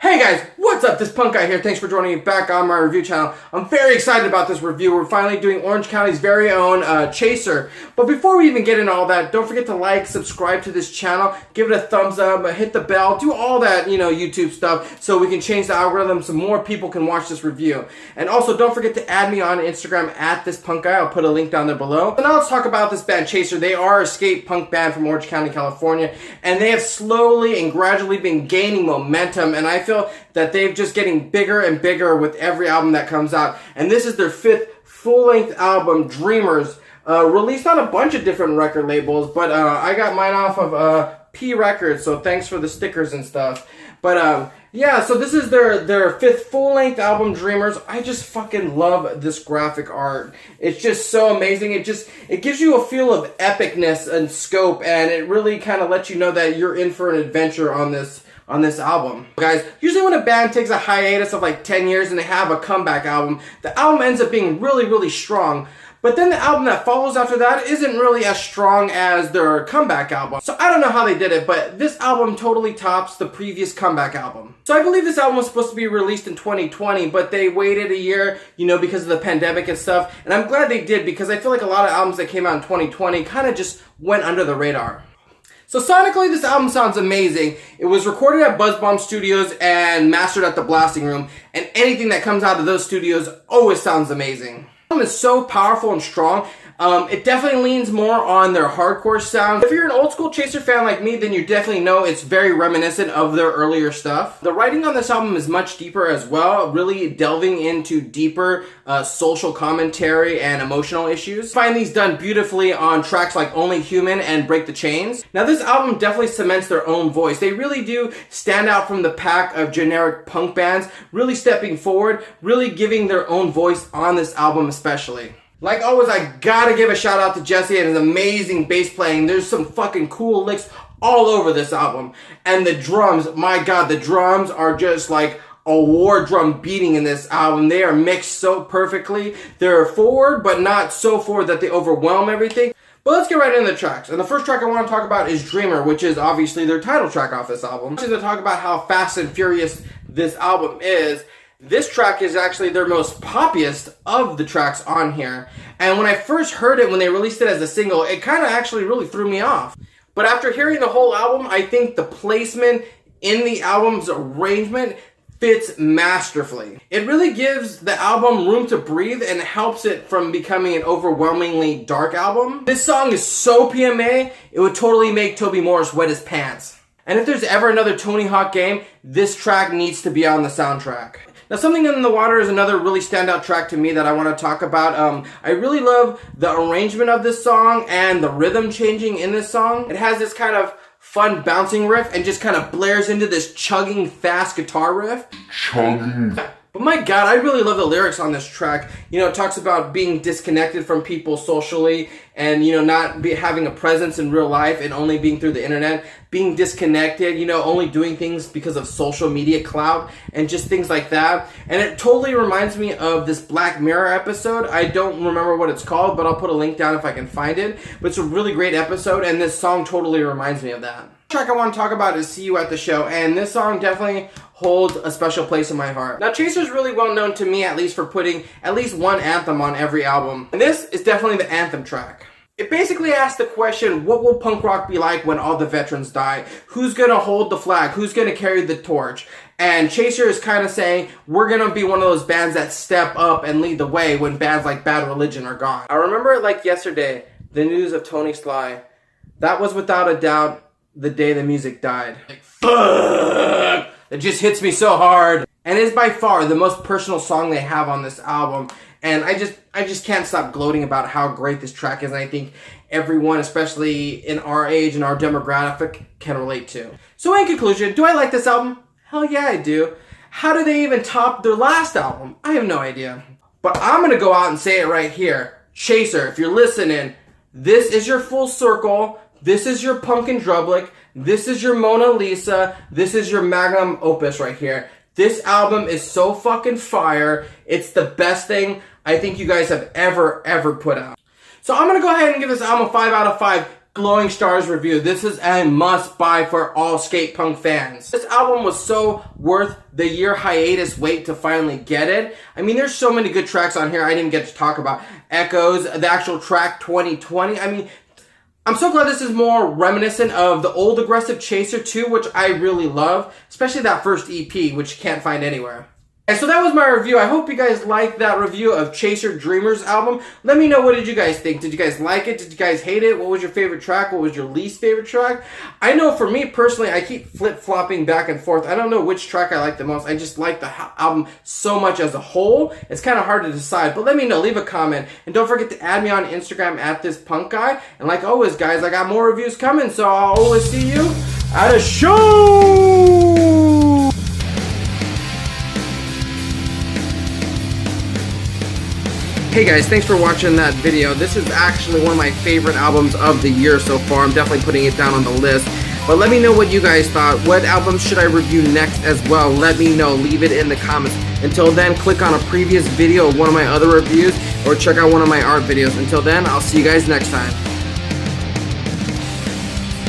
Hey guys, what's up? This punk guy here. Thanks for joining me back on my review channel. I'm very excited about this review. We're finally doing Orange County's very own Chaser. But before we even get into all that, don't forget to like, subscribe to this channel, give it a thumbs up, hit the bell, do all that, YouTube stuff so we can change the algorithm so more people can watch this review. And also don't forget to add me on Instagram at this punk guy. I'll put a link down there below. So now let's talk about this band Chaser. They are a skate punk band from Orange County, California, and they have slowly and gradually been gaining momentum, and I feel that they've just getting bigger and bigger with every album that comes out. And this is their 5th full-length album, Dreamers, released on a bunch of different record labels, but I got mine off of P Records, so thanks for the stickers and stuff. But yeah, so this is their 5th full-length album, Dreamers. I just fucking love this graphic art. It's just so amazing. It gives you a feel of epicness and scope, and it really kind of lets you know that you're in for an adventure on this album. Guys, usually when a band takes a hiatus of like 10 years and they have a comeback album, the album ends up being really, really strong. But then the album that follows after that isn't really as strong as their comeback album. So I don't know how they did it, but this album totally tops the previous comeback album. So I believe this album was supposed to be released in 2020, but they waited a year, because of the pandemic and stuff. And I'm glad they did, because I feel like a lot of albums that came out in 2020 kind of just went under the radar. So sonically, this album sounds amazing. It was recorded at Buzz Bomb Studios and mastered at the Blasting Room, and anything that comes out of those studios always sounds amazing. The album is so powerful and strong. It definitely leans more on their hardcore sound. If you're an old school Chaser fan like me, then you definitely know it's very reminiscent of their earlier stuff. The writing on this album is much deeper as well, really delving into deeper social commentary and emotional issues. I find these done beautifully on tracks like Only Human and Break the Chains. Now this album definitely cements their own voice. They really do stand out from the pack of generic punk bands, really stepping forward, really giving their own voice on this album especially. Like always, I gotta give a shout out to Jesse and his amazing bass playing. There's some fucking cool licks all over this album. And the drums, my god, the drums are just like a war drum beating in this album. They are mixed so perfectly. They're forward, but not so forward that they overwhelm everything. But let's get right into the tracks. And the first track I want to talk about is Dreamer, which is obviously their title track off this album. Just to talk about how fast and furious this album is. This track is actually their most poppiest of the tracks on here. And when I first heard it, when they released it as a single, it kind of actually really threw me off. But after hearing the whole album, I think the placement in the album's arrangement fits masterfully. It really gives the album room to breathe and helps it from becoming an overwhelmingly dark album. This song is so PMA, it would totally make Toby Morris wet his pants. And if there's ever another Tony Hawk game, this track needs to be on the soundtrack. Now, Something in the Water is another really standout track to me that I want to talk about. I really love the arrangement of this song and the rhythm changing in this song. It has this kind of fun bouncing riff and just kind of blares into this chugging fast guitar riff. But my god, I really love the lyrics on this track. It talks about being disconnected from people socially and, not having a presence in real life and only being through the internet. Being disconnected, only doing things because of social media clout and just things like that. And it totally reminds me of this Black Mirror episode. I don't remember what it's called, but I'll put a link down if I can find it. But it's a really great episode, and this song totally reminds me of that. The track I want to talk about is See You at the Show, and this song definitely holds a special place in my heart. Now, Chaser's really well known to me, at least for putting at least one anthem on every album. And this is definitely the anthem track. It basically asks the question, what will punk rock be like when all the veterans die? Who's gonna hold the flag? Who's gonna carry the torch? And Chaser is kind of saying, we're gonna be one of those bands that step up and lead the way when bands like Bad Religion are gone. I remember it like yesterday, the news of Tony Sly. That was without a doubt the day the music died. Like, fuck! It just hits me so hard. And is by far the most personal song they have on this album. And I just can't stop gloating about how great this track is, and I think everyone, especially in our age and our demographic, can relate to. So in conclusion, do I like this album? Hell yeah, I do. How do they even top their last album? I have no idea. But I'm gonna go out and say it right here. Chaser, if you're listening, this is your full circle. This is your Punkin' Drublick. This is your Mona Lisa. This is your magnum opus right here. This album is so fucking fire. It's the best thing I think you guys have ever put out. So I'm going to go ahead and give this album a 5 out of 5 Glowing Stars review. This is a must buy for all skate punk fans. This album was so worth the year hiatus wait to finally get it. I mean, there's so many good tracks on here I didn't get to talk about. Echoes, the actual track 2020. I mean, I'm so glad this is more reminiscent of the old Aggressive Chaser 2, which I really love, especially that first EP, which you can't find anywhere. And so that was my review. I hope you guys liked that review of Chaser Dreamers album. Let me know, what did you guys think? Did you guys like it? Did you guys hate it? What was your favorite track? What was your least favorite track? I know for me personally, I keep flip-flopping back and forth. I don't know which track I like the most. I just like the album so much as a whole. It's kind of hard to decide, but let me know. Leave a comment. And don't forget to add me on Instagram at @thispunkguy. And like always, guys, I got more reviews coming, so I'll always see you at a show! Hey guys, thanks for watching that video. This is actually one of my favorite albums of the year so far. I'm definitely putting it down on the list. But let me know what you guys thought. What albums should I review next as well? Let me know. Leave it in the comments. Until then, click on a previous video of one of my other reviews or check out one of my art videos. Until then, I'll see you guys next time.